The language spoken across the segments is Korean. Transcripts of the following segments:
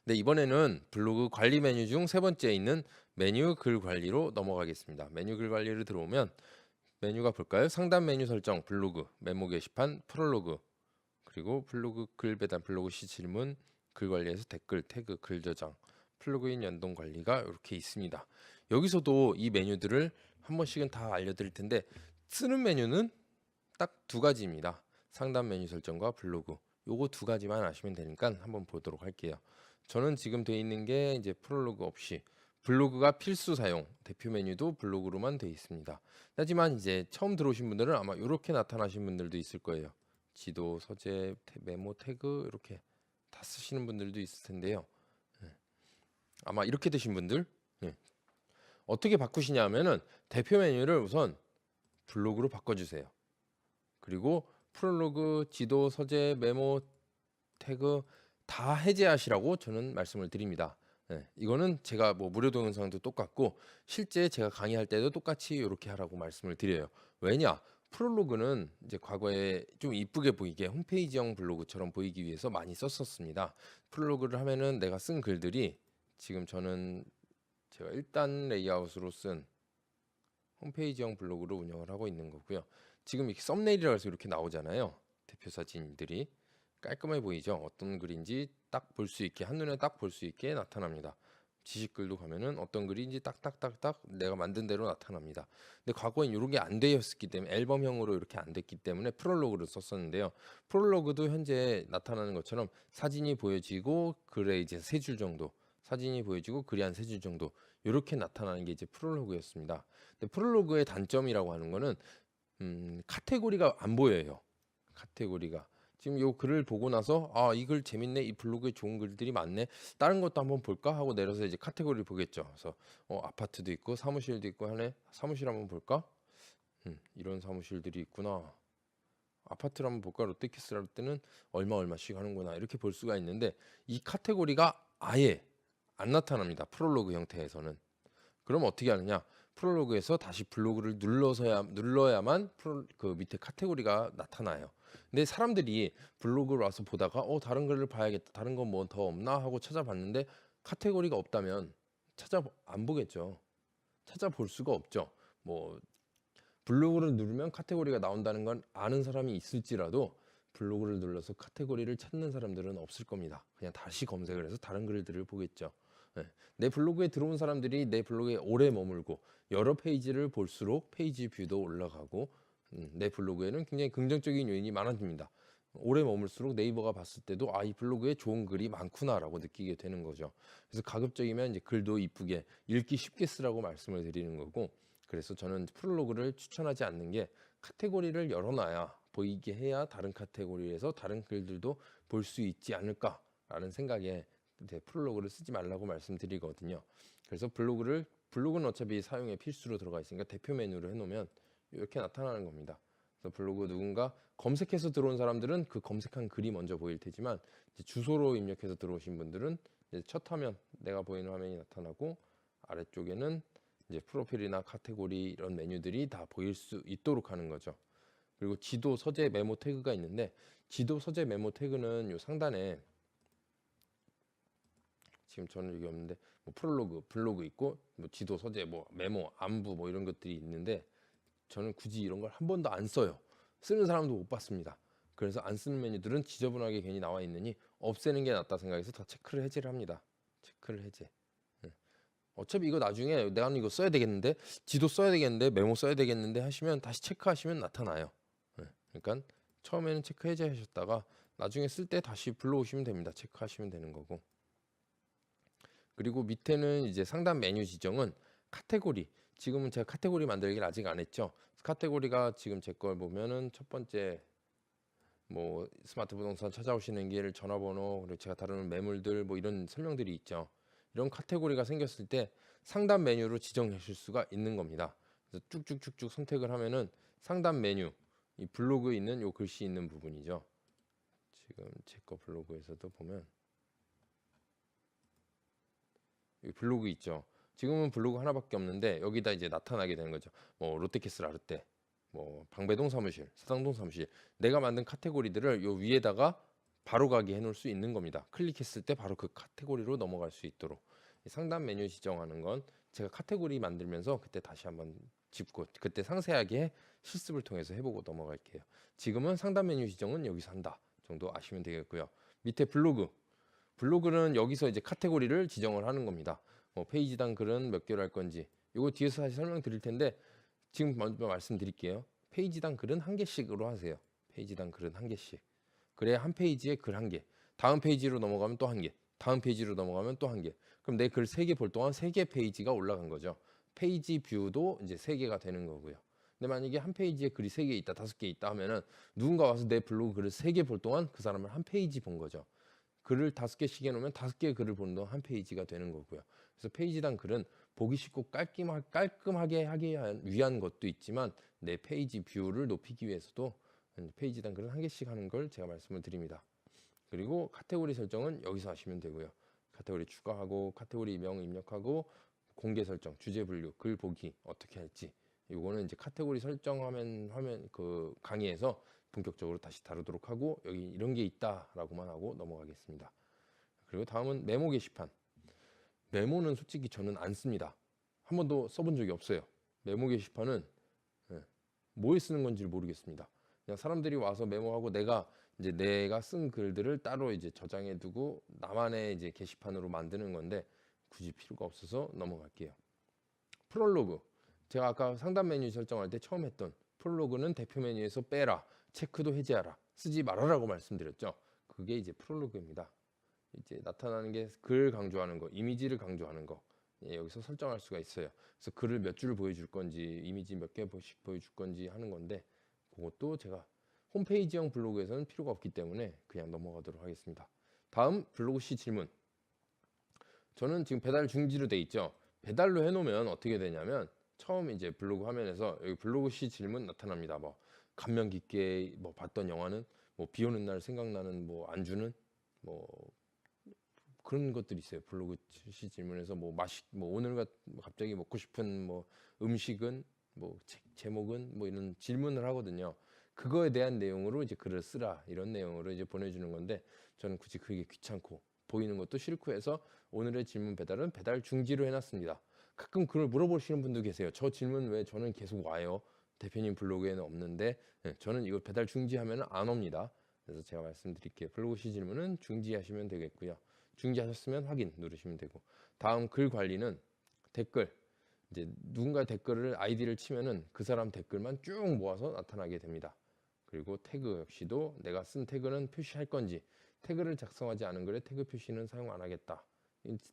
네, 이번에는 블로그 관리 메뉴 중 세 번째에 있는 메뉴 글 관리로 넘어가겠습니다. 메뉴 글 관리를 들어오면 메뉴가 볼까요? 상단 메뉴 설정, 블로그, 메모 게시판, 프롤로그, 그리고 블로그 글 배단, 블로그 시 질문, 글 관리에서 댓글, 태그, 글 저장, 플러그인 연동 관리가 이렇게 있습니다. 여기서도 이 메뉴들을 한 번씩은 다 알려드릴 텐데 쓰는 메뉴는 딱 두 가지입니다. 상단 메뉴 설정과 블로그. 요거 두 가지만 아시면 되니까 한번 보도록 할게요. 저는 지금 돼 있는 게 이제 프롤로그 없이 블로그가 필수 사용, 대표 메뉴도 블로그로만 돼 있습니다. 하지만 이제 처음 들어오신 분들은 아마 이렇게 나타나신 분들도 있을 거예요. 지도, 서재, 메모, 태그 이렇게 다 쓰시는 분들도 있을 텐데요. 아마 이렇게 되신 분들 어떻게 바꾸시냐 하면은 대표 메뉴를 우선 블로그로 바꿔주세요. 그리고 프롤로그, 지도, 서재, 메모, 태그 다 해제하시라고 저는 말씀을 드립니다. 이거는 제가 뭐 무료 동영상도 똑같고 실제 제가 강의할 때도 똑같이 이렇게 하라고 말씀을 드려요. 왜냐? 프롤로그는 이제 과거에 좀 이쁘게 보이게 홈페이지형 블로그처럼 보이기 위해서 많이 썼었습니다. 프롤로그를 하면은 내가 쓴 글들이 지금 저는 제가 1단 레이아웃으로 쓴 홈페이지형 블로그로 운영을 하고 있는 거고요. 지금 이렇게 썸네일이라고 해서 이렇게 나오잖아요. 대표 사진들이 깔끔해 보이죠. 어떤 글인지 딱 볼 수 있게, 한눈에 딱 볼 수 있게 나타납니다. 지식글도 가면은 어떤 글인지 딱딱딱딱 내가 만든 대로 나타납니다. 근데 과거엔 이런 게 안 되었기 때문에 앨범형으로 이렇게 안 됐기 때문에 프롤로그를 썼었는데요. 프롤로그도 현재 나타나는 것처럼 사진이 보여지고 글에 이제 세 줄 정도, 사진이 보여지고 글이 한 세 줄 정도 이렇게 나타나는 게 이제 프롤로그였습니다. 근데 프롤로그의 단점이라고 하는 거는 카테고리가 안 보여요. 카테고리가 지금 요 글을 보고 나서 이 글 재밌네, 이 블로그에 좋은 글들이 많네, 다른 것도 한번 볼까 하고 내려서 이제 카테고리를 보겠죠. 그래서 아파트도 있고 사무실도 있고 하네, 사무실 한번 볼까, 이런 사무실들이 있구나, 아파트를 한번 볼까, 롯데캐슬 때는 얼마씩 하는구나, 이렇게 볼 수가 있는데 이 카테고리가 아예 안 나타납니다. 프롤로그 형태에서는. 그럼 어떻게 하느냐? 프롤로그에서 다시 블로그를 눌러야만 그 밑에 카테고리가 나타나요. 근데 사람들이 블로그를 와서 보다가 다른 글을 봐야겠다, 다른 건 뭐 더 없나 하고 찾아봤는데 카테고리가 없다면 안 보겠죠. 찾아볼 수가 없죠. 뭐 블로그를 누르면 카테고리가 나온다는 건 아는 사람이 있을지라도 블로그를 눌러서 카테고리를 찾는 사람들은 없을 겁니다. 그냥 다시 검색을 해서 다른 글들을 보겠죠. 내 블로그에 들어온 사람들이 내 블로그에 오래 머물고 여러 페이지를 볼수록 페이지 뷰도 올라가고 내 블로그에는 굉장히 긍정적인 요인이 많아집니다. 오래 머물수록 네이버가 봤을 때도 이 블로그에 좋은 글이 많구나라고 느끼게 되는 거죠. 그래서 가급적이면 이제 글도 이쁘게 읽기 쉽게 쓰라고 말씀을 드리는 거고, 그래서 저는 프롤로그를 추천하지 않는 게 카테고리를 열어놔야 보이게 해야 다른 카테고리에서 다른 글들도 볼 수 있지 않을까라는 생각에 이제 프롤로그를 쓰지 말라고 말씀드리거든요. 그래서 블로그는 어차피 사용에 필수로 들어가 있으니까 대표 메뉴를 해놓으면 이렇게 나타나는 겁니다. 그래서 블로그 누군가 검색해서 들어온 사람들은 그 검색한 글이 먼저 보일 테지만 이제 주소로 입력해서 들어오신 분들은 이제 첫 화면, 내가 보이는 화면이 나타나고 아래쪽에는 이제 프로필이나 카테고리 이런 메뉴들이 다 보일 수 있도록 하는 거죠. 그리고 지도, 서재, 메모 태그가 있는데 지도, 서재, 메모 태그는 요 상단에 지금 저는 여기 없는데 뭐 프롤로그, 블로그 있고 뭐 지도, 서재, 뭐 메모, 안부 뭐 이런 것들이 있는데 저는 굳이 이런 걸 한 번도 안 써요. 쓰는 사람도 못 봤습니다. 그래서 안 쓰는 메뉴들은 지저분하게 괜히 나와 있느니 없애는 게 낫다 생각해서 다 체크를 해제를 합니다. 체크를 해제. 어차피 이거 나중에 내가 이거 써야 되겠는데, 지도 써야 되겠는데, 메모 써야 되겠는데 하시면 다시 체크하시면 나타나요. 그러니까 처음에는 체크 해제하셨다가 나중에 쓸 때 다시 불러오시면 됩니다. 체크하시면 되는 거고. 그리고 밑에는 이제 상단 메뉴 지정은 카테고리. 지금은 제가 카테고리 만들기를 아직 안 했죠. 카테고리가 지금 제 걸 보면은 첫 번째 뭐 스마트 부동산 찾아오시는 길, 전화번호, 그리고 제가 다루는 매물들 뭐 이런 설명들이 있죠. 이런 카테고리가 생겼을 때 상단 메뉴로 지정하실 수가 있는 겁니다. 그래서 쭉쭉쭉쭉 선택을 하면은 상단 메뉴, 이 블로그에 있는 요 글씨 있는 부분이죠. 지금 제 거 블로그에서도 보면 여기 블로그 있죠. 지금은 블로그 하나밖에 없는데 여기다 이제 나타나게 되는 거죠. 뭐 롯데캐슬 아르떼, 뭐 방배동 사무실, 사당동 사무실, 내가 만든 카테고리들을 요 위에다가 바로 가게 해놓을 수 있는 겁니다. 클릭했을 때 바로 그 카테고리로 넘어갈 수 있도록. 상단 메뉴 지정하는 건 제가 카테고리 만들면서 그때 다시 한번 짚고 그때 상세하게 실습을 통해서 해보고 넘어갈게요. 지금은 상단 메뉴 지정은 여기서 한다 정도 아시면 되겠고요. 밑에 블로그는 여기서 이제 카테고리를 지정을 하는 겁니다. 페이지당 글은 몇 개로 할 건지 이거 뒤에서 다시 설명드릴 텐데 지금 먼저 말씀드릴게요. 페이지당 글은 1개씩으로 하세요. 페이지당 글은 1개씩. 그래야 한 페이지에 글 1개. 다음 페이지로 넘어가면 또 1개. 다음 페이지로 넘어가면 또 1개. 그럼 내 글 3개 볼 동안 3개 페이지가 올라간 거죠. 페이지 뷰도 이제 3개가 되는 거고요. 근데 만약에 한 페이지에 글이 3개 있다, 5개 있다 하면은 누군가 와서 내 블로그 글을 3개 볼 동안 그 사람을 한 페이지 본 거죠. 글을 5개씩 해놓으면 5개의 글을 보는 동안 한 페이지가 되는 거고요. 그래서 페이지당 글은 보기 쉽고 깔끔하게 하기 위한 것도 있지만 내 페이지 뷰를 높이기 위해서도 페이지당 글은 1개씩 하는 걸 제가 말씀을 드립니다. 그리고 카테고리 설정은 여기서 하시면 되고요. 카테고리 추가하고 카테고리 명 입력하고 공개 설정, 주제 분류, 글 보기 어떻게 할지 이거는 이제 카테고리 설정하면 화면 그 강의에서 본격적으로 다시 다루도록 하고 여기 이런 게 있다라고만 하고 넘어가겠습니다. 그리고 다음은 메모 게시판. 메모는 솔직히 저는 안 씁니다. 한 번도 써본 적이 없어요. 메모 게시판은 뭐에 쓰는 건지 모르겠습니다. 그냥 사람들이 와서 메모하고 내가 쓴 글들을 따로 이제 저장해 두고 나만의 이제 게시판으로 만드는 건데 굳이 필요가 없어서 넘어갈게요. 프롤로그. 제가 아까 상단 메뉴 설정할 때 처음 했던 프롤로그는 대표 메뉴에서 빼라, 체크도 해제하라, 쓰지 말아라고 말씀드렸죠. 그게 이제 프롤로그입니다. 이제 나타나는 게 글 강조하는 거, 이미지를 강조하는 거. 여기서 설정할 수가 있어요. 그래서 글을 몇 줄 보여줄 건지, 이미지 몇 개씩 보여줄 건지 하는 건데 그것도 제가 홈페이지형 블로그에서는 필요가 없기 때문에 그냥 넘어가도록 하겠습니다. 다음 블로그 시 질문. 저는 지금 배달 중지로 돼 있죠. 배달로 해놓으면 어떻게 되냐면 처음 이제 블로그 화면에서 여기 블로그 시 질문 나타납니다. 뭐 감명 깊게 뭐 봤던 영화는 뭐 비 오는 날 생각나는 뭐 안주는 뭐 그런 것들이 있어요. 블로그 시 질문에서 뭐 오늘 갑자기 먹고 싶은 뭐 음식은 뭐 책 제목은 뭐 이런 질문을 하거든요. 그거에 대한 내용으로 이제 글을 쓰라 이런 내용으로 이제 보내주는 건데 저는 굳이 그게 귀찮고 보이는 것도 싫고 해서 오늘의 질문 배달은 배달 중지로 해놨습니다. 가끔 그걸 물어보시는 분도 계세요. 저 질문 왜 저는 계속 와요? 대표님 블로그에는 없는데 저는 이거 배달 중지하면 안 옵니다. 그래서 제가 말씀드릴게요. 블로그 시 질문은 중지하시면 되겠고요. 중지하셨으면 확인 누르시면 되고 다음 글 관리는 댓글 이제 누군가 댓글을 아이디를 치면은 그 사람 댓글만 쭉 모아서 나타나게 됩니다. 그리고 태그 역시도 내가 쓴 태그는 표시할 건지 태그를 작성하지 않은 글에 태그 표시는 사용 안 하겠다.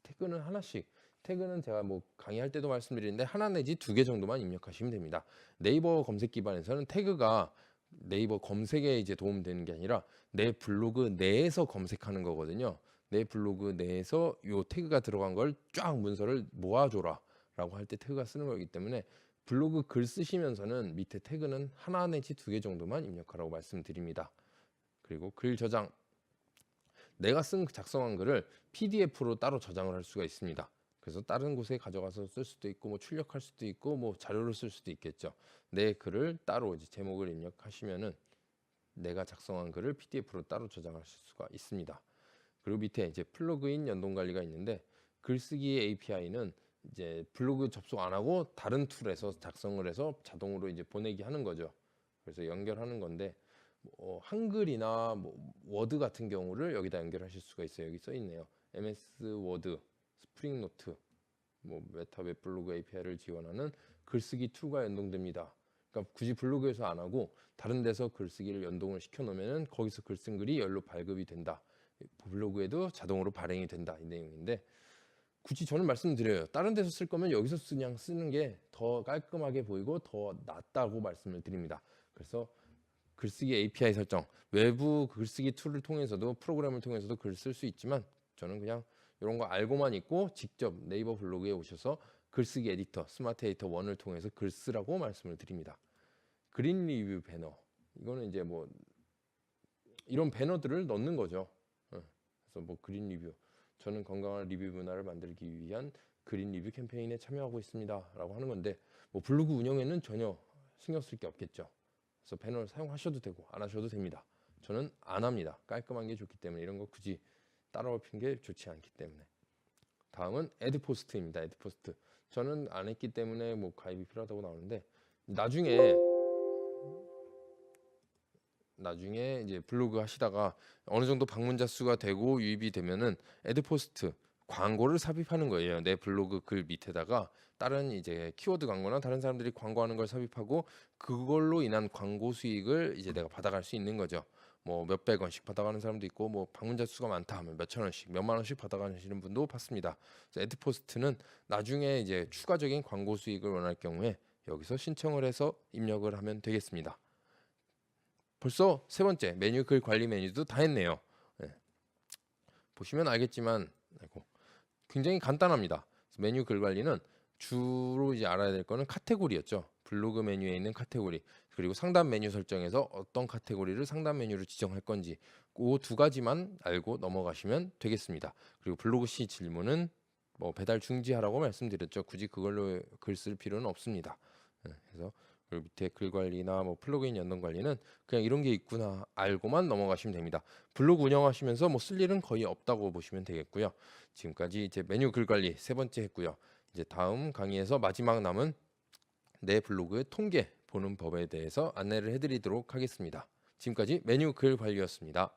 태그는 하나씩 태그는 제가 뭐 강의할 때도 말씀드리는데 하나 내지 2개 정도만 입력하시면 됩니다. 네이버 검색 기반에서는 태그가 네이버 검색에 이제 도움되는 게 아니라 내 블로그 내에서 검색하는 거거든요. 내 블로그 내에서 요 태그가 들어간 걸 쫙 문서를 모아줘라 라고 할 때 태그가 쓰는 거기 때문에 블로그 글 쓰시면서는 밑에 태그는 하나 내지 2개 정도만 입력하라고 말씀드립니다. 그리고 글 저장 내가 작성한 글을 PDF로 따로 저장을 할 수가 있습니다. 그래서 다른 곳에 가져가서 쓸 수도 있고 뭐 출력할 수도 있고 뭐 자료로 쓸 수도 있겠죠. 내 글을 따로 이제 제목을 입력하시면은 내가 작성한 글을 PDF로 따로 저장하실 수가 있습니다. 그리고 밑에 이제 플러그인 연동 관리가 있는데 글쓰기 API는 이제 블로그 접속 안 하고 다른 툴에서 작성을 해서 자동으로 이제 보내기 하는 거죠. 그래서 연결하는 건데 한글이나 뭐 워드 같은 경우를 여기다 연결하실 수가 있어요. 여기 써 있네요. MS 워드, 스프링 노트, 뭐 메타 웹 블로그 API를 지원하는 글쓰기 툴과 연동됩니다. 그러니까 굳이 블로그에서 안 하고 다른 데서 글쓰기를 연동을 시켜 놓으면은 거기서 글 쓴 글이 열로 발급이 된다. 블로그에도 자동으로 발행이 된다. 이 내용인데 굳이 저는 말씀드려요. 다른 데서 쓸 거면 여기서 그냥 쓰는 게 더 깔끔하게 보이고 더 낫다고 말씀을 드립니다. 그래서 글쓰기 API 설정, 외부 글쓰기 툴을 통해서도 프로그램을 통해서도 글 쓸 수 있지만 저는 그냥 이런 거 알고만 있고 직접 네이버 블로그에 오셔서 글쓰기 에디터, 스마트 에디터 1을 통해서 글 쓰라고 말씀을 드립니다. 그린 리뷰 배너, 이거는 이제 뭐 이런 배너들을 넣는 거죠. 그래서 뭐 그린 리뷰, 저는 건강한 리뷰 문화를 만들기 위한 그린 리뷰 캠페인에 참여하고 있습니다 라고 하는 건데 뭐 블로그 운영에는 전혀 신경 쓸 게 없겠죠. 그래서 배너를 사용하셔도 되고 안 하셔도 됩니다. 저는 안 합니다. 깔끔한 게 좋기 때문에 이런 거 굳이 따로 피는 게 좋지 않기 때문에. 다음은 애드포스트입니다. 애드포스트. 저는 안 했기 때문에 뭐 가입이 필요하다고 나오는데 나중에 이제 블로그 하시다가 어느 정도 방문자 수가 되고 유입이 되면은 애드포스트 광고를 삽입하는 거예요. 내 블로그 글 밑에다가 다른 이제 키워드 광고나 다른 사람들이 광고하는 걸 삽입하고 그걸로 인한 광고 수익을 이제 내가 받아갈 수 있는 거죠. 뭐 몇백 원씩 받아가는 사람도 있고 뭐 방문자 수가 많다 하면 몇천 원씩 몇만 원씩 받아가시는 분도 봤습니다. 그래서 애드포스트는 나중에 이제 추가적인 광고 수익을 원할 경우에 여기서 신청을 해서 입력을 하면 되겠습니다. 벌써 세 번째 메뉴 글 관리 메뉴도 다 했네요. 네. 보시면 알겠지만 굉장히 간단합니다. 메뉴 글 관리는 주로 이제 알아야 될 거는 카테고리였죠. 블로그 메뉴에 있는 카테고리 그리고 상단 메뉴 설정에서 어떤 카테고리를 상단 메뉴로 지정할 건지 그 두 가지만 알고 넘어가시면 되겠습니다. 그리고 블로그 시 질문은 뭐 배달 중지하라고 말씀드렸죠. 굳이 그걸로 글 쓸 필요는 없습니다. 그래서 그리고 밑에 글 관리나 뭐 플러그인 연동 관리는 그냥 이런 게 있구나 알고만 넘어가시면 됩니다. 블로그 운영하시면서 뭐 쓸 일은 거의 없다고 보시면 되겠고요. 지금까지 이제 메뉴 글 관리 세 번째 했고요. 이제 다음 강의에서 마지막 남은 내 블로그의 통계 보는 법에 대해서 안내를 해드리도록 하겠습니다. 지금까지 메뉴 글 관리였습니다.